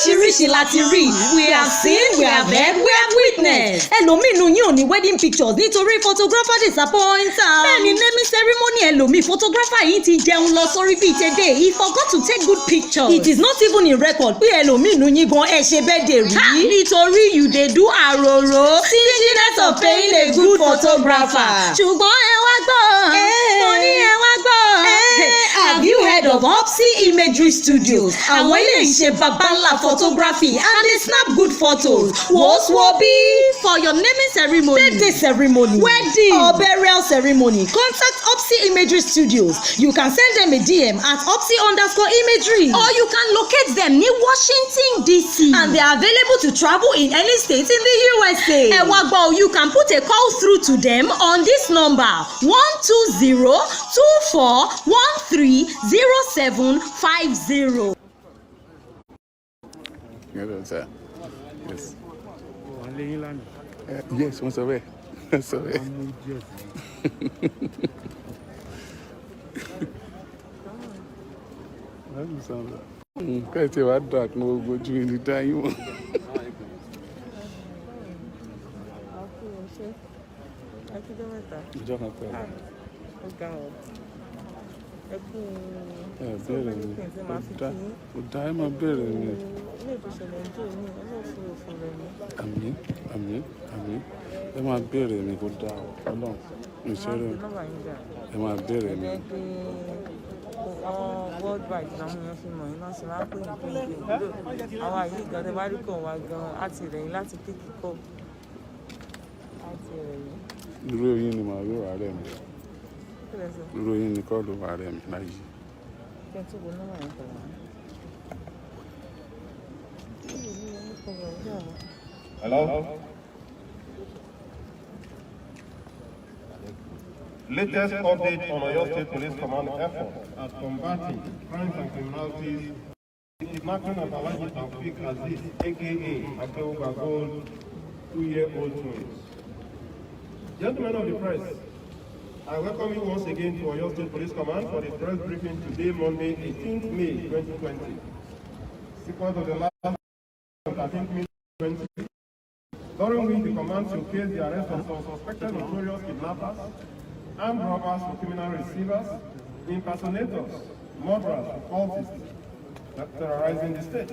Oríṣiríṣi láti rí. We have seen, we have heard, we have witnessed. Ẹlòmínú yín ò ní wedding pictures nítorí photographer disappoint am. Bẹ́ẹ̀ni naming ceremony ẹlòmíì photographer yìí ti jẹun lọ sórí bíi tẹ́dẹ̀. He forgot to take good pictures. It is not even in record pé ẹlòmínú yín gan ẹ ṣe birthday rí. Nítorí you dey do àròrò. Stinginess of paying a good photographer. Ṣùgbọ́n ẹ wá gbọ́. Mo ní ẹ wá gbọ́. Have you heard of Opsi Imagery Studios? Àwọn ilé ìṣe babalá photography and they snap good photos. Wo bí for your naming ceremony, birthday ceremony, wedding or burial ceremony. Contact Opsi Imagery Studios. You can send them a DM at Opsi_imagery or you can locate them near Washington DC. And they are available to travel in any state in the USA. Ẹ wá gbọ́, you can put a call through to them on this number 120-2413-0750. Yes. Yes, wọ́n sọ bẹ́ẹ̀. Sọ bẹ́ẹ̀. Kẹ́ẹ̀ tí wàá dà kí wọ́n gbójú ìlú dáyé wọn. Ìjọ kan pẹ̀lú. Bẹ̀rẹ̀ mi ó dá ẹ máa bẹ̀rẹ̀ mi. Àmín àmín àmín ẹ máa bẹ̀rẹ̀ mi kó dá Ọlọ́run ìṣẹ́rẹ́ ẹ máa bẹ̀rẹ̀ mi. Worldwide làwọn èèyàn fi mọ̀ iná ṣe máa ń pè ní pínpín àwọn àyè gan tẹ bá rí kàn wá gan á ti rẹ̀ yín láti kéèkì kọ́ á ti rẹ̀ yín. Irú oyin ni màá rí wàá rẹ̀ mi. Irú oyin ni kọ́ ló wàá rẹ̀ mi láyé. Kí ẹ tó wo nọ́mbà yẹn pẹ̀lú wọn. Hello? Latest update on Oyo State Police Command efforts at combating crimes and criminalities, the kidnapping of Alhaji Taofeek Azeez, aka Akeugba Gold, 2-year-old twins. Gentlemen of the press, I welcome you once again to Oyo State Police Command for the press briefing today, Monday, 18th May 2020. Sequence of the last 13th May 2020, during which the command showcased the arrest of some suspected notorious kidnappers, armed robbers for criminal receivers, impersonators, murderers, cultists terrorizing the state.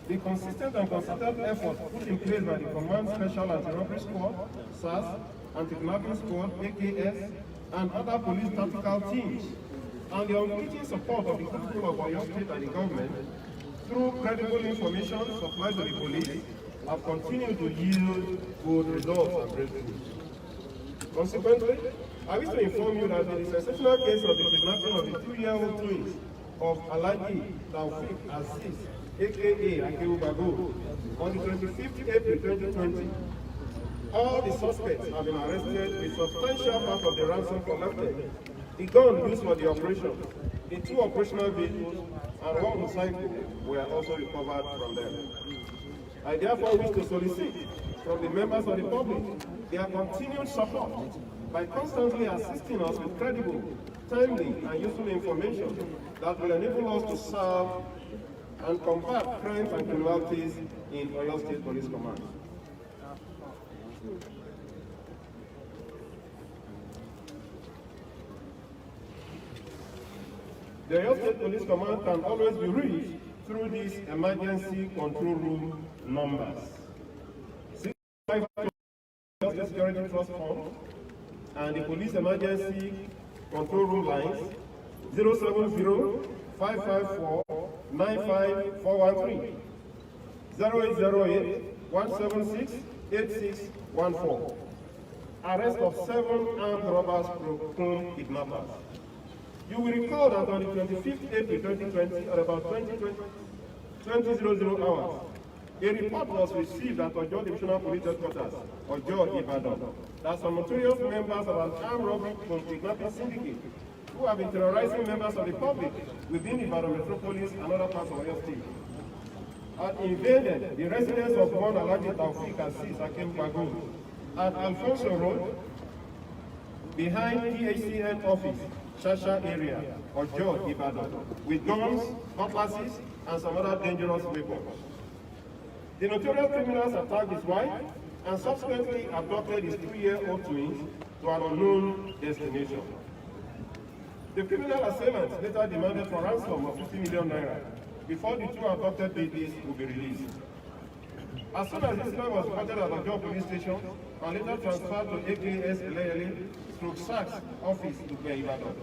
The consistent and concerted efforts put in place by the Command Special Anti-Robbery Squad, SAS, Anti-Kidnapping Squad, AKS, and other police tactical teams, and the unwavering support of the people of Oyo State and the government, through credible information supplied to the police, have continued to yield good results and breakthroughs. Consequently, I wish to inform you that in the sensational case of the kidnapping of the 2-year-old twins of Alhaji Taofeek Azeez, aka Akeugba Gold, on the 25th April 2020, all the suspects have been arrested with substantial part of the ransom collected, the gun used for the operation, the 2 operational vehicles, and 1 motorcycle were also recovered from them. I therefore wish to solicit from the members of the public their continued support by constantly assisting us with credible, timely, and useful information that will enable us to serve and combat crimes and criminalities in Oyo State Police Command. The Oyo State Police Command can always be reached through these emergency control room numbers. 652 Security Trust Fund and the Police Emergency Control Room lines 070-554-95413, 0808-176-8614. Arrest of 7 armed robbers from kidnappers. You will recall that on the 25th April 2020, at about 2000 hours, a report was received at Ojo Divisional Police Headquarters, Ojo, Ibadan, that some notorious members of an armed robbery kidnapping syndicate who have been terrorizing members of the public within Ibadan metropolis and other parts of Oyo State had invaded the residence of one Alhaji Taofeek Azeez Akeugba Gold at Alfonso Road, behind PHCN office, Shasha area, Ojo, Ibadan, with guns, cutlasses, and some other dangerous weapons. The notorious criminals attacked his wife and subsequently abducted his 2-year-old twins to an unknown destination. The criminal assailants later demanded for ransom of 50 million naira before the 2 abducted babies would be released. As soon as this crime was reported at the Ojo police station and later transferred to AKS Eleyele/SACS office in Ibadan,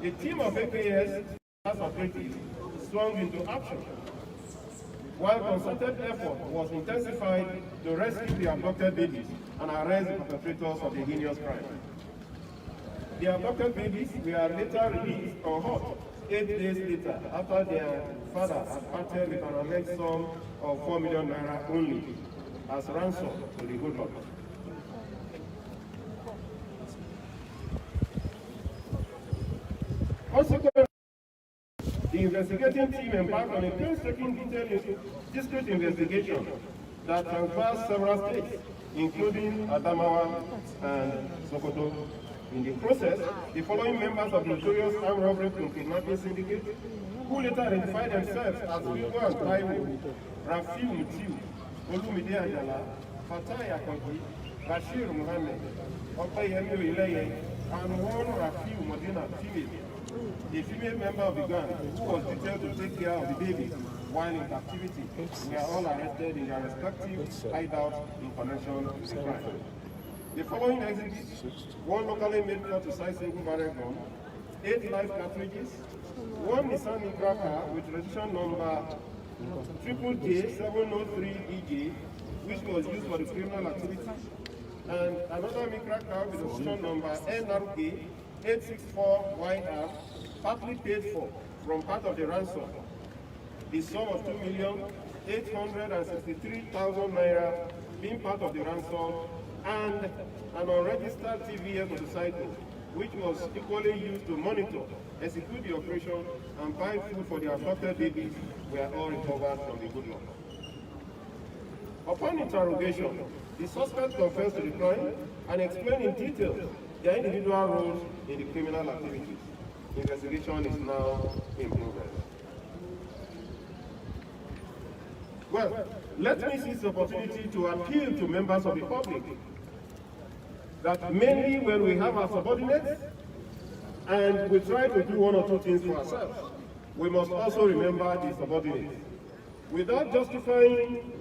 a team of AKS operatives swung into action. While concerted effort was intensified to rescue the abducted babies and arrest the perpetrators of the heinous crime. The abducted babies were later released unhurt 8 days later after their father had parted with an alleged sum of 4 million naira only as ransom to the good Lord. Consequently, the investigating team embarked on a painstaking detailed discrete investigation that traversed several states, including Adamawa and Sokoto. In the process, the following members of the notorious armed robbery and kidnapping syndicate, who later identified themselves as Wilgo and Taiwo, Rafiu Mutiu, Olumide Ajala, Fatai Akoji, Bashir Muhammad, Opeyemi Oyeleye, and one Rafiu Modena female, a female member of the gang who was detailed to take care of the baby while in captivity, were all arrested in their respective hideouts in connection with the crime. The following exhibits: 1 locally made cut-to-size single-barrel gun, 8 live cartridges, 1 Nissan Micra car with registration number KK703EJ, which was used for the criminal activity, and another Micra car with registration number NRK 864YR, partly paid for from part of the ransom. The sum of 2,863,000 naira being part of the ransom, and an unregistered TVS motorcycle, which was equally used to monitor, execute the operation, and buy food for the abducted babies, were all recovered from the good Lord. Upon interrogation, the suspects confessed to the crime and explained in detail their individual roles in the criminal activities. Investigation is now in progress. Well, let me seize the opportunity to appeal to members of the public that mainly when we have our subordinates and we try to do 1 or 2 things for ourselves, we must also remember the subordinates. Without justifying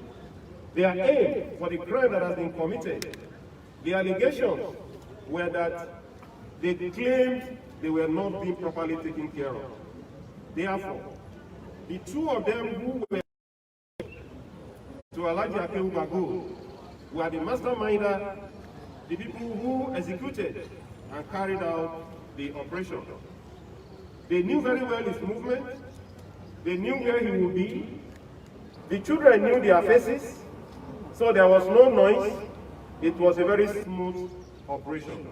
their aim for the crime that has been committed, the allegations were that they claimed they were not being properly taken care of. Therefore, the 2 of them who were to Alhaji Akewu Bago were the masterminder, the people who executed and carried out the operation. They knew very well his movement, they knew where he would be, the children knew their faces, so there was no noise. It was a very smooth operation.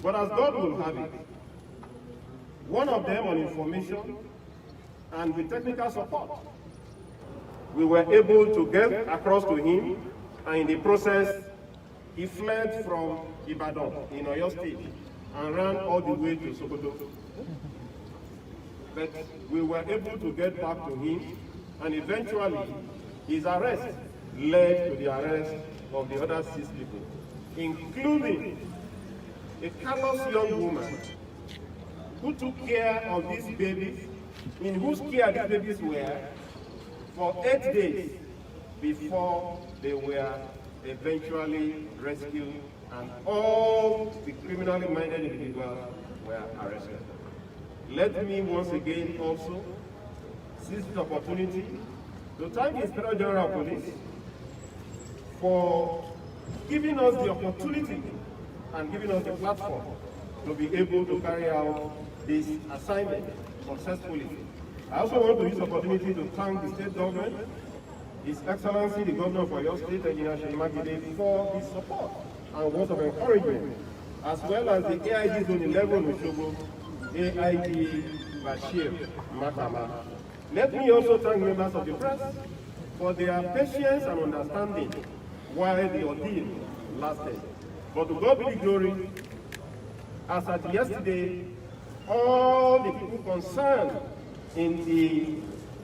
But as God will have it, one of them on information and with technical support, we were able to get across to him, and in the process, he fled from Ibadan in Oyo State and ran all the way to Sokoto. But we were able to get back to him, and eventually his arrest led to the arrest of the other 6 people, including a callous young woman who took care of these babies, in whose care these babies were for 8 days before they were eventually rescued, and all the criminally minded individuals were arrested. Let me once again also seize this opportunity to thank the Inspector General of Police for giving us the opportunity and giving us the platform to be able to carry out this assignment successfully. I also want to use the opportunity to thank the state government, His Excellency the Governor of Oyo State, Engineer Seyi Makinde, for his support and words of encouragement, as well as the AIG Zone 11 Osogbo, AIG Bashir Makama. Let me also thank members of the press for their patience and understanding while the ordeal lasted. But to God be the glory, as at yesterday, all the people concerned in the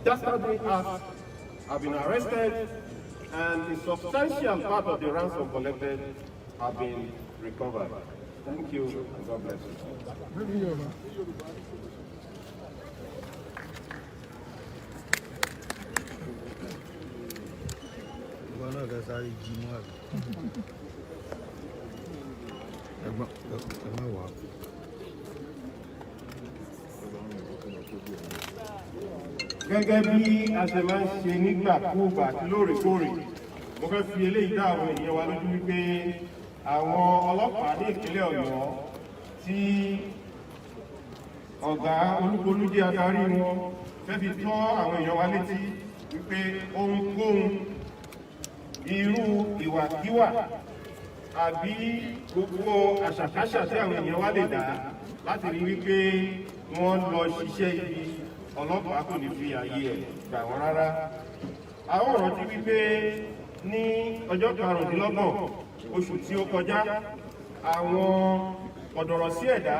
dastardly act have been arrested and a substantial part of the ransom collected have been recovered. Thank you, and God bless you. Gẹ́gẹ́ bí a ṣe máa ń ṣe nígbàkúùgbà àti lóòrèkóòrè, mo fẹ́ fi eléyìí dá àwọn ènìyàn wa lójú wípé àwọn ọlọ́pàá ní ìpínlẹ̀ Ọ̀yọ́ tí ọ̀gá Olúgbólújẹ́ adarí wọn fẹ́ fi tọ́ àwọn èèyàn wa létí wípé ohunkóhun irú ìwàkíwà àbí gbogbo àṣàkáṣà tí àwọn èèyàn wa lè dá láti rí wípé wọ́n lọ ṣiṣẹ́ ibi ọlọ́pàá kò ní fi ààyè ẹ̀ gbà wọ́n rárá. Àwọn ọ̀rọ̀ ti wípé ní ọjọ́ 25 oṣù tí ó kọjá àwọn ọ̀dọ̀rọ̀ sí ẹ̀dá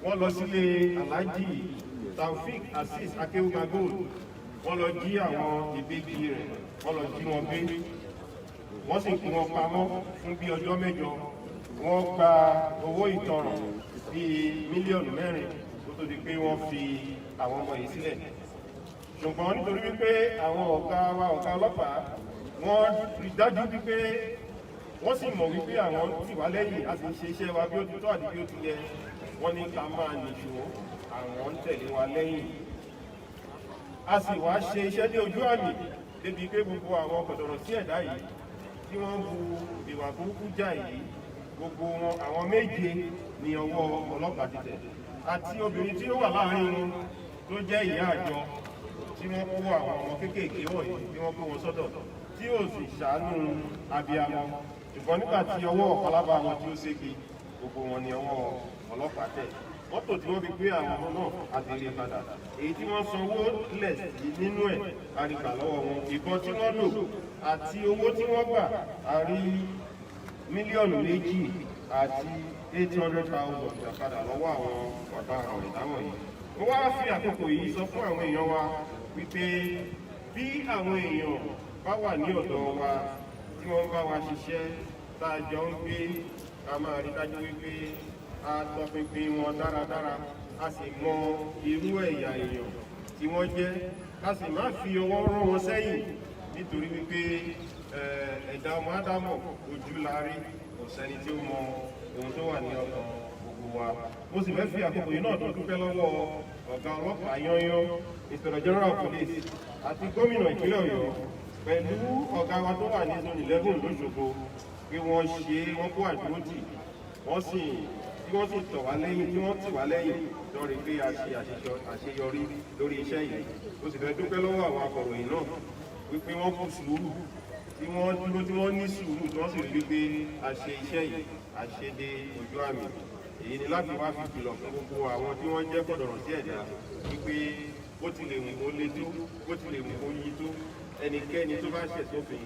wọ́n lọ sílé Alhaji Taofik Azeez Akéwùgbà Gold, wọ́n lọ jí àwọn ìbejì rẹ̀, wọ́n lọ jí wọn gbé, wọ́n sì kó wọn pamọ́ fún bí ọjọ́ 7. Wọ́n gba owó ìtanràn bíi mílíọ̀nù 4 kó tó di pé wọ́n fi àwọn ọmọ yìí sílẹ̀. Ṣùgbọ́n nítorí wípé àwọn ọ̀gá ọlọ́pàá wọ́n rí dájú wípé wọ́n sì mọ̀ wípé àwọn tì wá lẹ́yìn a sì ń ṣe iṣẹ́ wa bí ó ti tọ́ àti bí ó ti yẹ, wọ́n ní ká máa nìṣó, àwọn ń tẹ̀lé wa lẹ́yìn. A sì wá ṣe iṣẹ́ ní ojú àmì débi pé gbogbo àwọn kọ̀dọ̀rọ̀ sí ẹ̀dá yìí tí wọ́n bu ìwà burúkú jà yìí, gbogbo wọn àwọn 7 ní ọwọ́ ọlọ́pàá ti tẹ̀, àti obìnrin tí ó wà láàrin wọn tó jẹ́ ìyá àjọ tí wọ́n kó àwọn ọmọ kéékèèké wọ̀nyí tí wọ́n kó wọn sọ́dọ̀ tí ó sì ṣàánú abiyamọ. Ṣùgbọ́n nígbà tí ọwọ́ ọ̀pálábá wọn tí ó ségi, gbogbo wọn ni ọwọ́ ọlọ́pàá tẹ̀. Mọ́tò tí wọ́n fi gbé àwọn ọmọ náà àti rí padà, èyí tí wọ́n sanwó lẹ̀ sí nínú ẹ̀ àríkà lọ́wọ́ wọn, ìbọn tí wọ́n lò àti owó tí wọ́n gbà àrí mílíọ̀nù 2 àti 800,000 ìjàpadà lọ́wọ́ àwọn bàbá àwọn ìdáwọ̀ yìí. Mo wá fi àkókò yìí sọ fún àwọn èèyàn wa wípé bí àwọn èèyàn bá wà ní ọ̀dọ̀ wa tí wọ́n bá wa ṣiṣẹ́ tá a jọ ń gbé, ká máa rí dájú wípé a tọpinpin wọn dáradára, a sì mọ irú ẹ̀yà èèyàn tí wọ́n jẹ́, ká sì má fi ọwọ́ rọ́ wọn sẹ́yìn nítorí wípé ẹ̀dá ọmọ Ádámọ̀ ojú la rí, kò sẹ́ni tí ó mọ ohun tó wà ní ọkàn gbogbo wa. Mo sì fẹ́ fi àkókò yìí náà tó dúpẹ́ lọ́wọ́ ọ̀gá ọlọ́pàá yányán, Inspector General of Police àti gómìnà ìpínlẹ̀ Ọ̀yọ́ pẹ̀lú ọ̀gá wa tó wà ní Zone 11 l'Óṣogbo pé wọ́n kó àdúrótì, wọ́n sì tọ̀ wá lẹ́yìn, tí wọ́n tì wá lẹ́yìn lórí pé a ṣe àṣeyọrí lórí iṣẹ́ yìí. Mo sì fẹ́ dúpẹ́ lọ́wọ́ àwọn akọ̀ròyìn náà wípé wọ́n kú sùúrù, tí wọ́n dúró, tí wọ́n ní sùúrù, tí wọ́n sì rí wípé a ṣe iṣẹ́ yìí, a ṣe dé ojú àmì. Èyí ni láti wá fi kìlọ̀ fún gbogbo àwọn tí wọ́n jẹ́ kọ̀dọ̀rọ̀ sí ẹ̀dá wípé bó ti lè wù kó le tó, bó ti lè wù kó yí tó, ẹnikẹ́ni tó bá ṣẹ̀ sófin,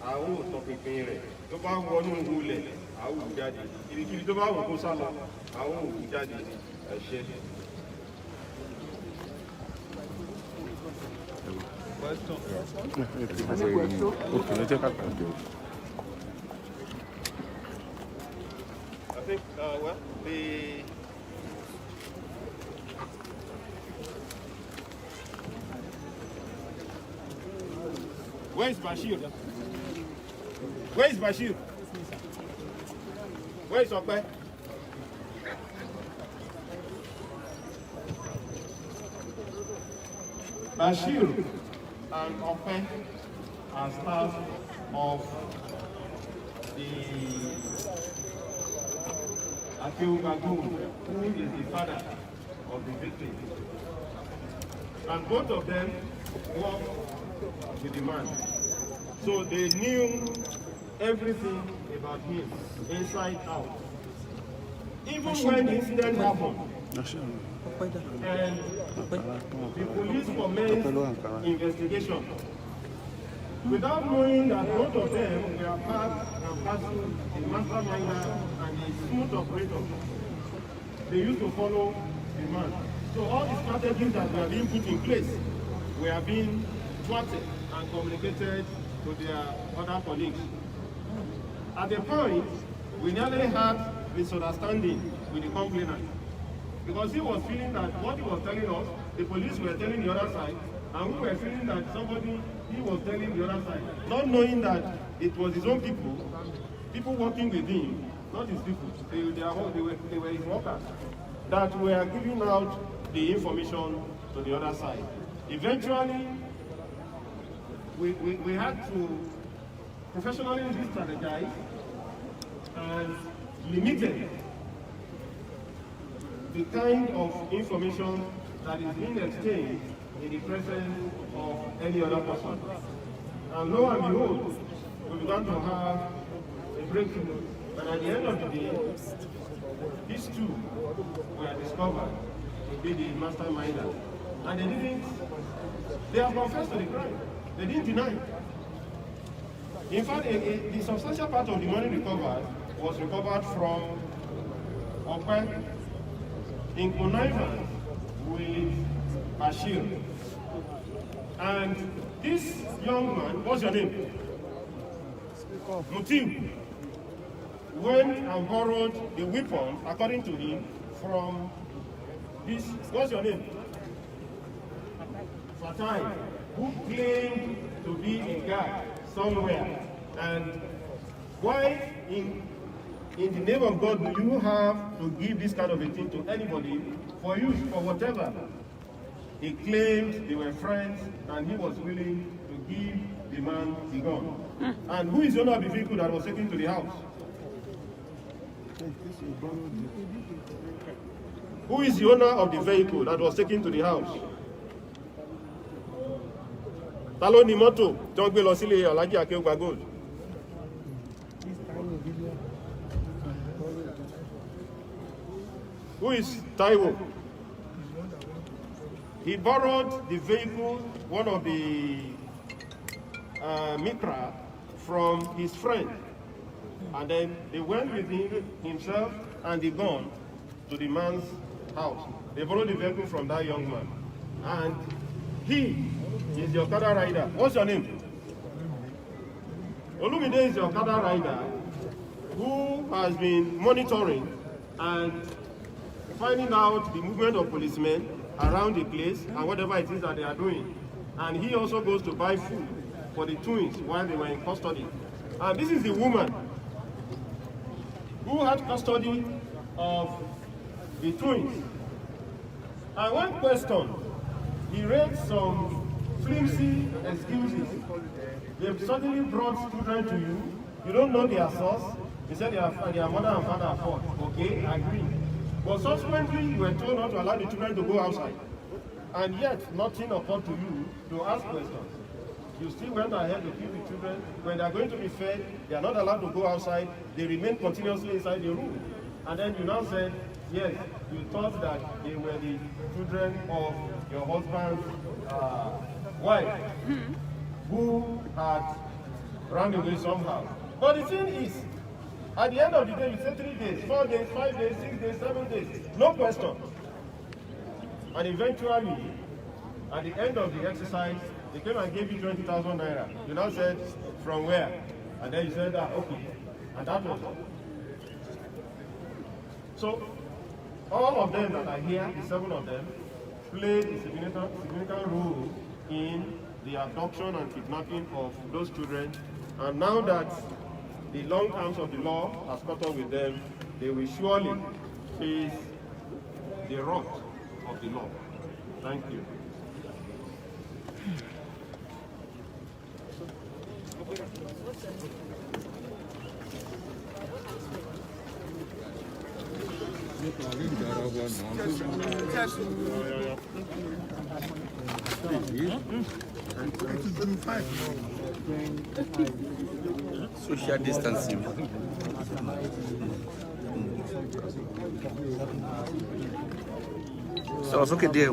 a ó tọpinpin rẹ̀, tó bá wọnú wulẹ̀, a ó wù jáde, ibikíbi tó bá wù kó sá lọ, a ó wù jáde. Ẹ ṣé. I think, well, where is Bashir? Where is Bashir? Where is Okpe? Bashir and Okpe are staff of the Akéwùgbà Gold, who is the father of the victim. And both of them work with the man. So they knew everything about him, inside out. Even when the incident happened, and the police commenced investigation, without knowing that both of them were part and parcel, the masterminder and the smooth operator, they used to follow the man. So all the strategies that were being put in place were being thwarted and communicated to their other colleagues. At the point, we nearly had misunderstanding with the complainant because he was feeling that what he was telling us, the police were telling the other side, and we were feeling that he was telling the other side, not knowing that it was his own people working with him, not his people. They were his workers that were giving out the information to the other side. Eventually, we had to professionally re-strategize and limited the kind of information that is being exchanged in the presence of any other person. And lo and behold, we began to have a breakthrough. And at the end of the day, these two were discovered to be the masterminders. And they have confessed to the crime. They didn't deny it. In fact, the substantial part of the money recovered was recovered from Okwe in connivance with Bashir. And this young man, what's your name? Mutiu, went and borrowed the weapon, according to him, from this, what's your name? Fatai, who claimed to be a guy somewhere. And why in the name of God do you have to give this kind of a thing to anybody for use, for whatever? He claimed they were friends and he was willing to give the man the gun. And who is the owner of the vehicle that was taken to the house? Who is the owner of the vehicle that was taken to the house? Talo ni mọ́tò tí wọ́n gbé lọ sílé Alhaji Akeugba Gold. Who is Taiwo? He borrowed the vehicle, one of the Mikra, from his friend. And then they went with himself and the gun to the man's house. They borrowed the vehicle from that young man. And he is the Okada rider. What's your name? Olumide is the Okada rider who has been monitoring and finding out the movement of policemen around the place and whatever it is that they are doing. And he also goes to buy food for the twins while they were in custody. And this is the woman who had custody of the twins. And when questioned, he raised some flimsy excuses. They've suddenly brought children to you. You don't know their source. He said their mother and father are fought. Okay, I agree. But subsequently, you were told not to allow the children to go outside. And yet, nothing occurred to you to ask questions. You still went ahead to keep the children. When they are going to be fed, they are not allowed to go outside. They remain continuously inside the room. And then you now said, yes, you thought that they were the children of your husband's wife, who had run away somehow. But the thing is, at the end of the day, you say 3 days, 4 days, 5 days, 6 days, 7 days, no question. And eventually, at the end of the exercise, they came and gave you 20,000 naira. You now said, from where? And then you said, okay. And that was all. So, all of them that are here, the 7 of them, played a significant role in the abduction and kidnapping of those children. And now that the long arms of the law has caught up with them, they will surely face the wrath of the law. Thank you. Social distancing. So it's okay there.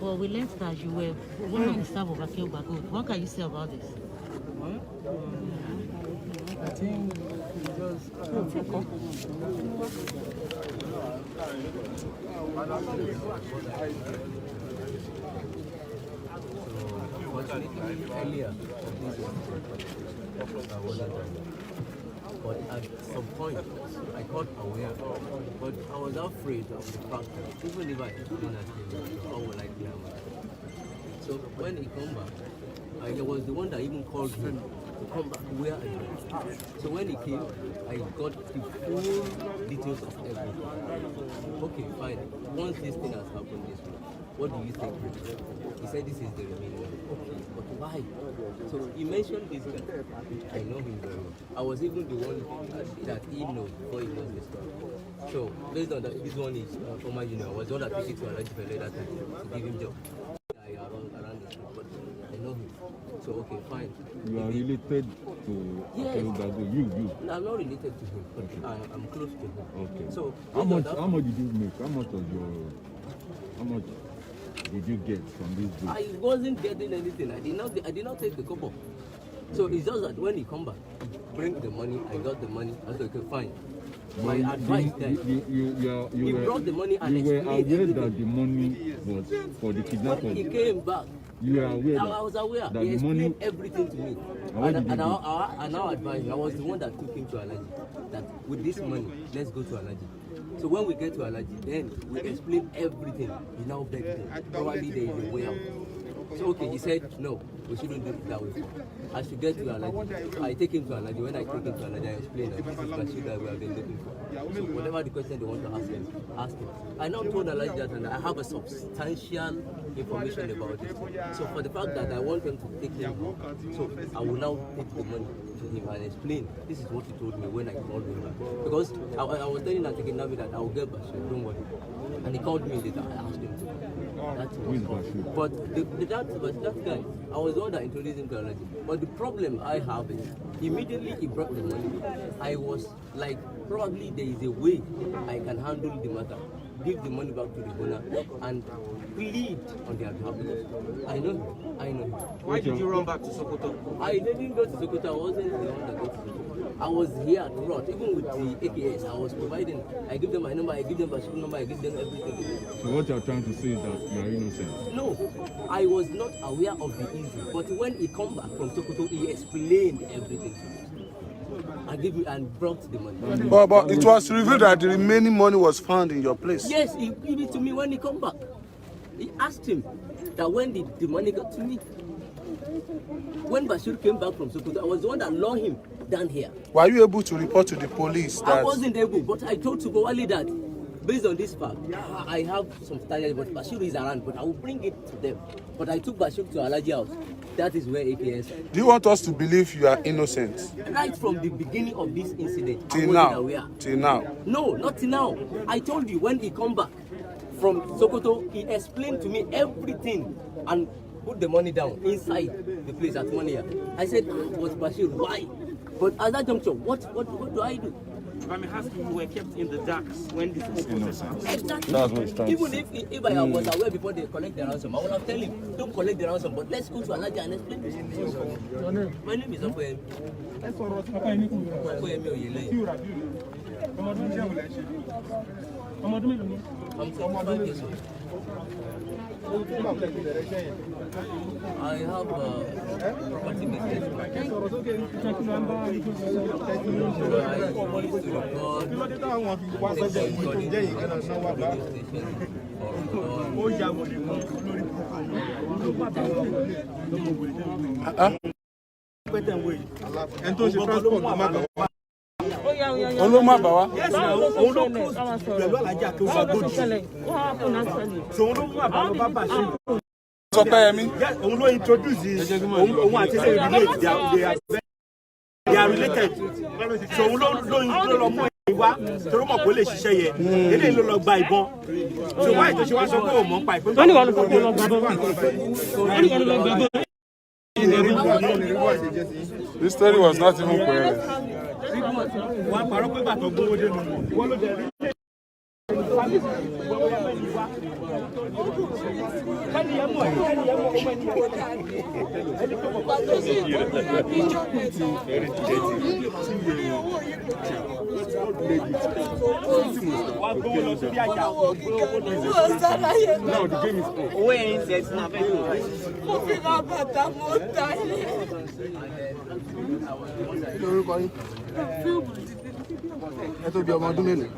But we learned that you were one of the staff of Akeugba Gold. What can you say about this? I think it just Earlier, but at some point, I got aware, but I was afraid of the fact that even if I didn't achieve, how will I clear my life? So when he come back, I was the one that even called him to come back where I was. So when he came, I got the full details of everything. Okay, fine. Once this thing has happened this way, what do you think? He said this is the remaining. Okay, but why? So he mentioned this guy. I know him very well. I was even the one that he knows before he knows this guy. So based on that, this one is former junior. I was the one that took it to Alhaji Pele that time to give him job. Around the street, but I know him. So okay, fine. You are related to Akerugbagbo? You? No, I'm not related to him, but okay. I'm close to him. Okay. So how much did you make? How much did you get from this book? I wasn't getting anything. I did not take the couple. So it's just that when he come back, he bring the money. I got the money. I said, okay, fine. My advice then, he brought the money and explained everything. You were aware that the money was for the kidnappers? When he came back, you were aware I was aware. He explained everything to me. And our advice, I was the one that took him to Alhaji. That with this money, let's go to Alhaji. So when we get to Alhaji, then we explain everything. He now begged him. Probably there is a way out. So okay, he said, no, we shouldn't do it that way. I should get to Alhaji. I take him to Alhaji. When I take him to Alhaji, I explain that this is Bashir that we have been looking for. So whatever the question they want to ask him, ask him. I now told Alhaji that and I have a substantial information about it. So for the fact that I want them to take him out, so I will now take the money to him and explain, this is what he told me when I called him back. Because I was telling Natekinami that I will get Bashir, don't worry. And he called me later, I asked him to. But that guy, I was the one that introduced him to Alhaji. But the problem I have is, immediately he brought the money, I was like, probably there is a way I can handle the matter. Give the money back to the owner and plead on their behalf. I know him. Why did you run back to Sokoto? I didn't go to Sokoto. I wasn't the one that got to Sokoto. I was here at Rot, even with the AKS. I was providing. I give them my number, I give them my school number, I give them everything. So what you are trying to say is that you are innocent? No, I was not aware of the issue. But when he come back from Sokoto, he explained everything to me. I gave you and brought the money. But it was revealed that the remaining money was found in your place. Yes, he gave it to me when he come back. He asked him that when did the money got to me. When Bashir came back from Sokoto, I was the one that lured him down here. Were you able to report to the police that... I wasn't able, but I told Subawali that based on this fact, I have some standards, but Bashir is around, but I will bring it to them. But I took Bashir to Alhaji house. That is where AKS... Do you want us to believe you are innocent? Right from the beginning of this incident. Till now? Till now? No, not till now. I told you when he come back from Sokoto, he explained to me everything and put the money down inside the place at Monia. I said, what Bashir, why? But at that juncture, what do I do? If I may ask you, you were kept in the dark when this was processed. Exactly. That's what it's trying Even to if I was aware before they collect the ransom, I would have told him, don't collect the ransom, but let's go to Alhaji and explain this. My name is Apoyemi. Apoyemi Oyele. I'm 25 years old. I have property business. I used to record Olóma bàwá. Òun ló kú pẹ̀lú Alhaji Akerugbagbo. So òun ló mú àbálọ bá Bashir. Sọ pé Yẹmí. Òun ló introduce òun àti ilé relate they are related. So òun ló lọ mú ìwá torí mọ̀ pé ó lè ṣiṣẹ́ yẹ. Eléyìí ló lọ gba ìbọn. So wáyé tó ṣe wá sọ pé òun mọ̀ ń pa ìpín. Wọ́n ní wọ́n lọ sọ pé ó lọ gba ìbọn. Wọ́n ní wọ́n lọ gba ìbọn. This story was not even clear. Wọ́n parọ́ pé bàtọ̀ gbówó dé nù. Wọ́n ló jẹ́ Now the game is over. When there's nothing. lórúkọ yín ẹ tó bí ọmọ ọdún mélòó.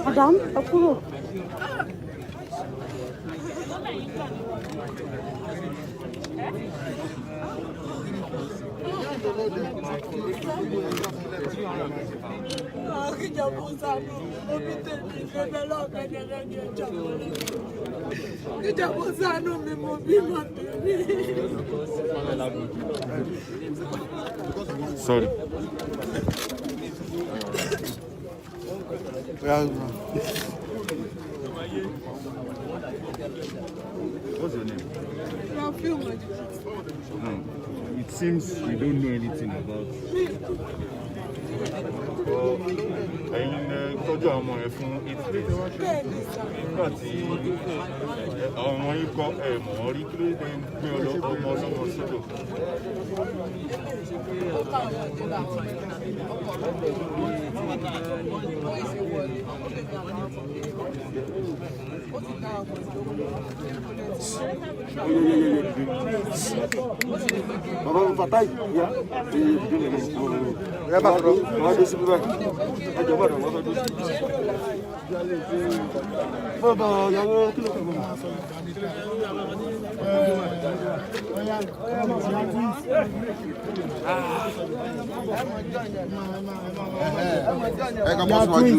Madam, ẹ kúrò. Sorry. What's your name? It seems you don't know anything about. Ẹ̀yin tọ́jú àwọn ọmọ yẹn fún 8 days. Nígbà tí àwọn ọmọ yín kọ́ mọ̀ ọ́ rí kí ló dé gbé ọmọ ọlọ́mọ sódò. Bàbá mi Fatai yá ẹ bá sọ̀rọ̀ wọ́n á dé síbí báyìí ẹ jọ bàdàn wọ́n fẹ́ dé síbí. Bàbá ìyàwó kí ló kọ̀ mọ́. Ẹ kà bọ́ síwájú.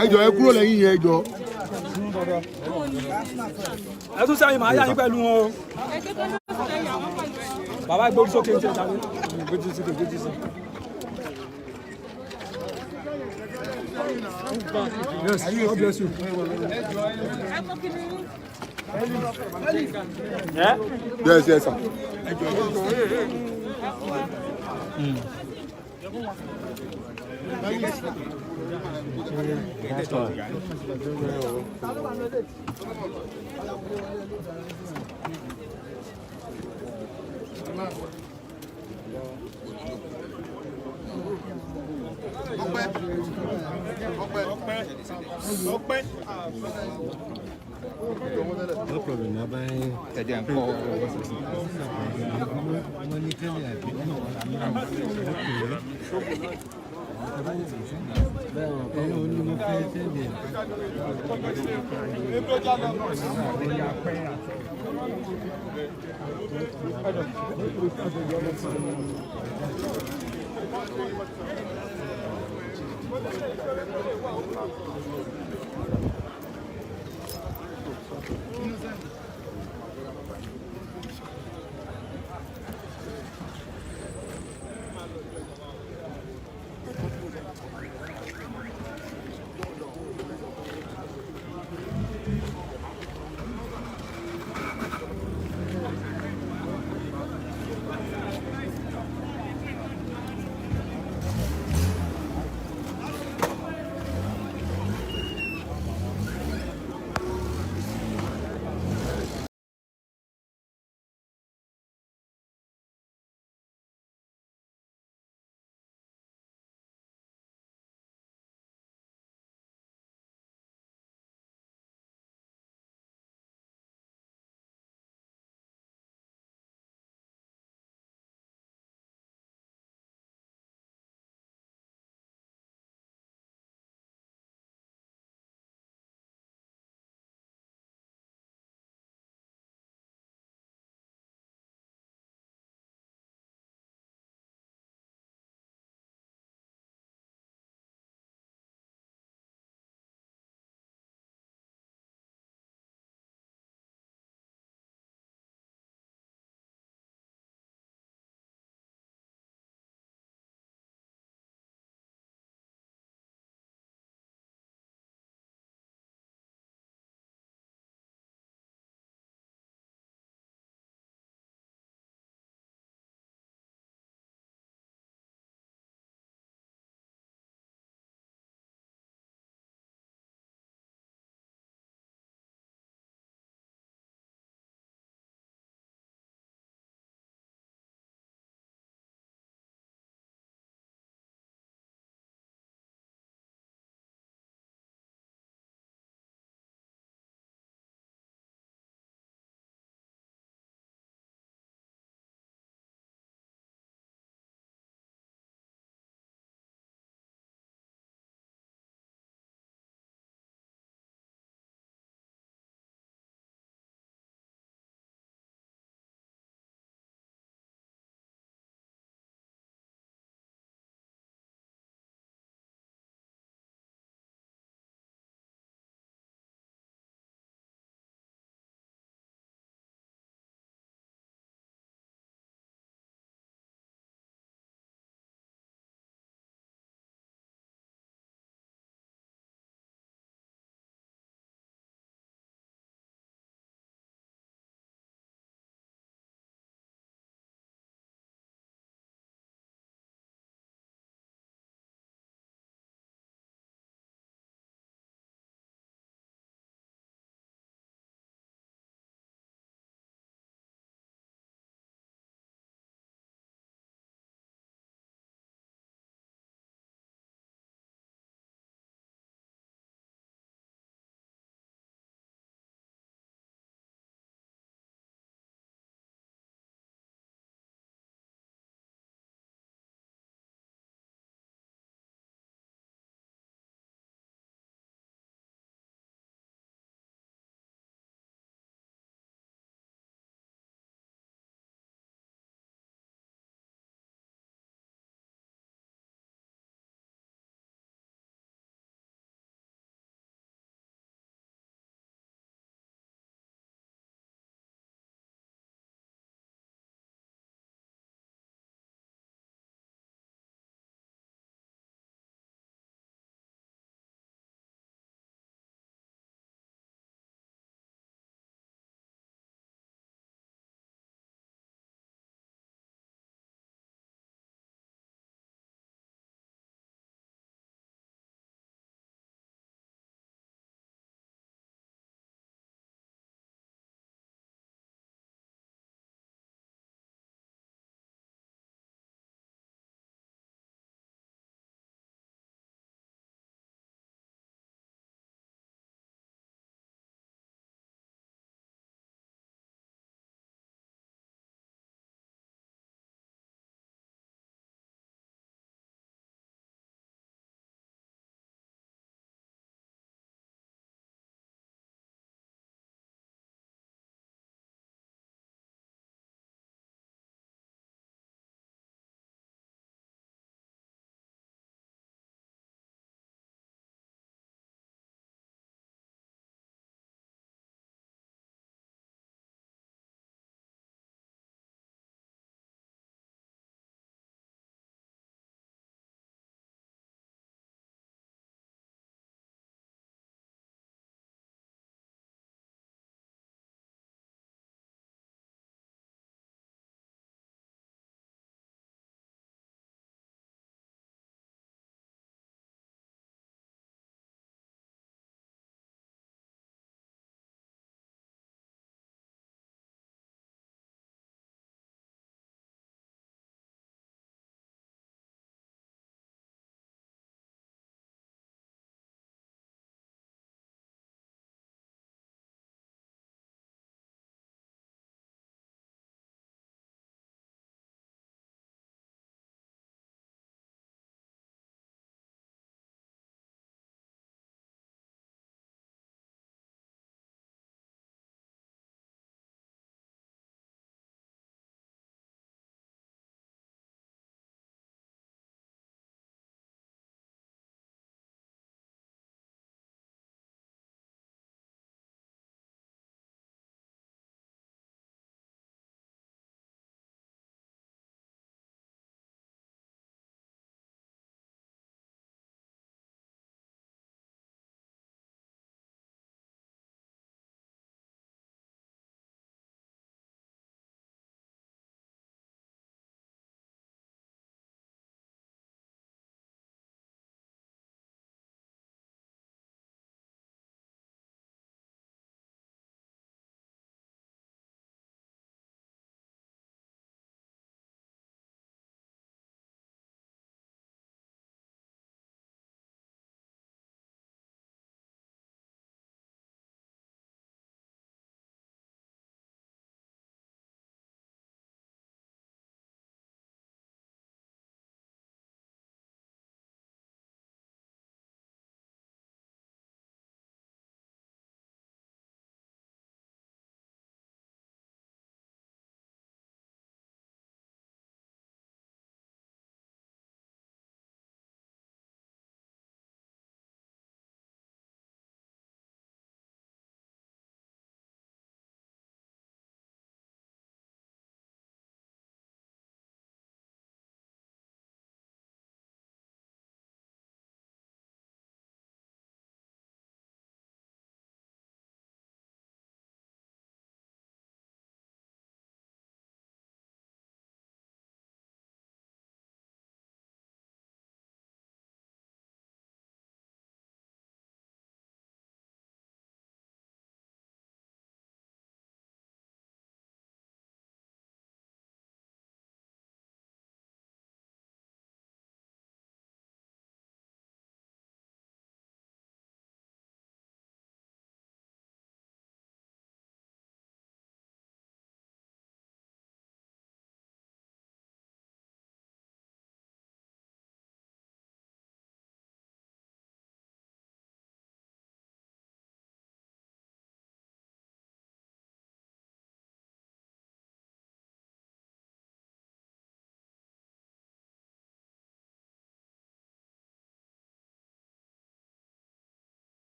Ẹ jọ̀ọ́ ẹ kúrò lẹ́yìn yẹn ẹ jọ̀ọ́. Ẹ tún sẹ́yìn màá yá yín pẹ̀lú wọn o. Bàbá gbórí sókè ń ṣe ìjáwé. Gbójú sí kò gbójú sí. Yes, God bless you. Yeah? Yes, yes, sir. No problem. I buy.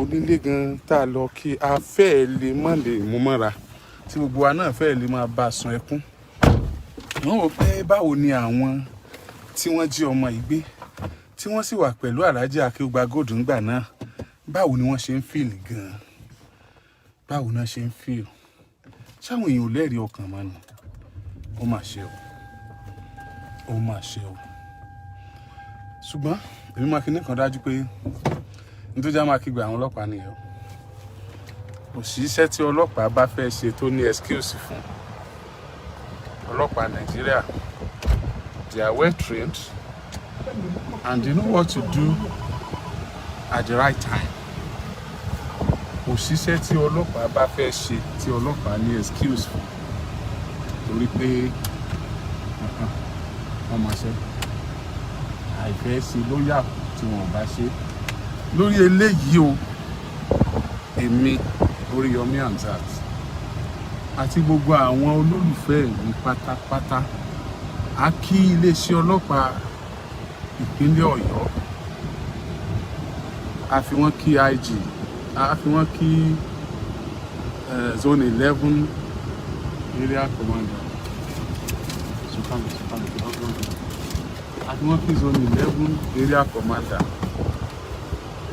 onílé gan tá a lọ kí a fẹ́ẹ̀ lè mọ́ lè mú mọ́ra tí gbogbo wa náà fẹ́ẹ̀ lè máa bá a sun ẹkún. wọ́n wò pé báwo ni àwọn tí wọ́n jí ọmọ yìí gbé tí wọ́n sì wà pẹ̀lú Alhaji Akeugba Gold ńgbà náà báwo ni wọ́n ṣe ń fìlì gan-an báwo náà ṣe ń fìlì ṣáwọn èèyàn ò lẹ́rìí ọkàn mọ́ ni ó mà ṣe o ó mà ṣe o ṣùgbọ́n èmi máa kíní kan dájú pé nítorí máa kígbe àwọn ọlọ́pàá nìyẹn o òṣìṣẹ́ tí ọlọ́pàá bá fẹ́ ṣe tó ní excuse fún ọlọ́pàá Nàìjíríà they are well trained and they know what to do at the right time. Òṣìṣẹ́ tí ọlọ́pàá bá fẹ́ ṣe tí ọlọ́pàá ní excuse fún torí pé wọ́n máa ṣe àìfẹ́ ṣe lóyà tí wọ́n bá ṣe lórí eléyìí o èmi Oríyọmí Hamzat àti gbogbo àwọn olólùfẹ́ mi pátápátá a kí iléeṣẹ́ ọlọ́pàá ìpínlẹ̀ Ọ̀yọ́ a fi wọ́n kí IG a fi wọ́n kí zone 11 area commander a fi wọ́n kí zone 11 area commander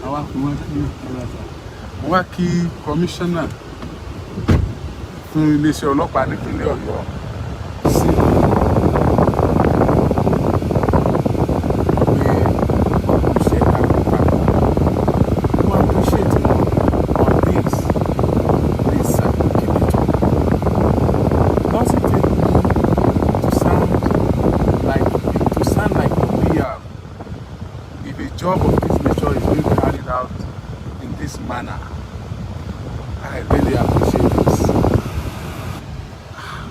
àwa fi wọ́n kí wọ́n wá kí commissioner fún iléeṣẹ́ ọlọ́pàá nípínlẹ̀ Ọ̀yọ́ sí job of this nature is being carried out in this manner. I really appreciate this.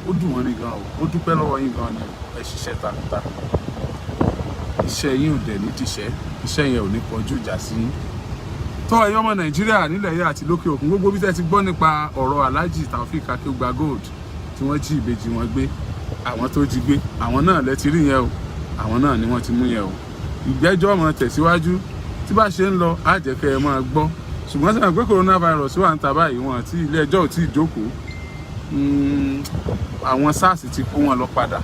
Ó dùn wọ́n ní gan o, ó dúpẹ́ lọ́wọ́ yín gan ni ẹ ṣiṣẹ́ takuntakun. Iṣẹ́ yín ò dẹ̀ ní tìṣẹ́, iṣẹ́ yẹn ò ní kọjú ìjà sí yín. Tọ́ ẹ̀yin ọmọ Nàìjíríà nílẹ̀ yìí àti lókè òkun gbogbo bí tẹ́ ti gbọ́ nípa ọ̀rọ̀ Alhaji Taofeek Akeugba Gold tí wọ́n jí ìbejì wọn gbé, àwọn tó jí gbé, àwọn náà lẹ ti rí yẹn o, àwọn náà ni wọ́n ti mú yẹn o. Ìgbẹ́jọ́ máa tẹ̀síwájú tí bá ṣe ń lọ á jẹ́ kẹ́ ẹ máa gbọ́ ṣùgbọ́n sẹ́yìn pé coronavirus wà ń ta báyìí wọn àti ilé ẹjọ́ ò tí ì jókòó àwọn SARS ti kó wọn lọ padà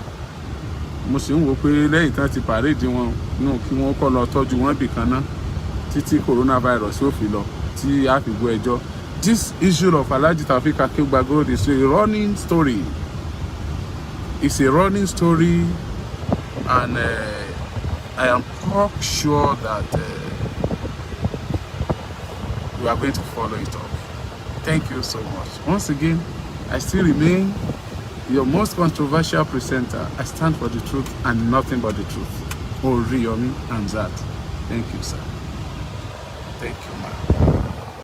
mo sì ń wò pé lẹ́yìn tán ti pàréèdì wọn nù kí wọ́n kọ́ lọ tọ́jú wọn bì kan ná títí coronavirus yóò fi lọ tí a fi gbọ́ ẹjọ́. This issue of Alhaji Taofeek Akeugba Gold is a running story. It's a running story and I am quite sure that you are going to follow it up. Thank you so much. Once again, I still remain your most controversial presenter. I stand for the truth and nothing but the truth. Oríyọmí Hamzat. Thank you, sir. Thank you, ma'am.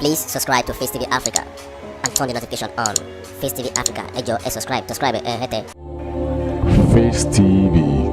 Please subscribe to Face TV Africa and turn the notification on. Face TV Africa, subscribe, Face TV.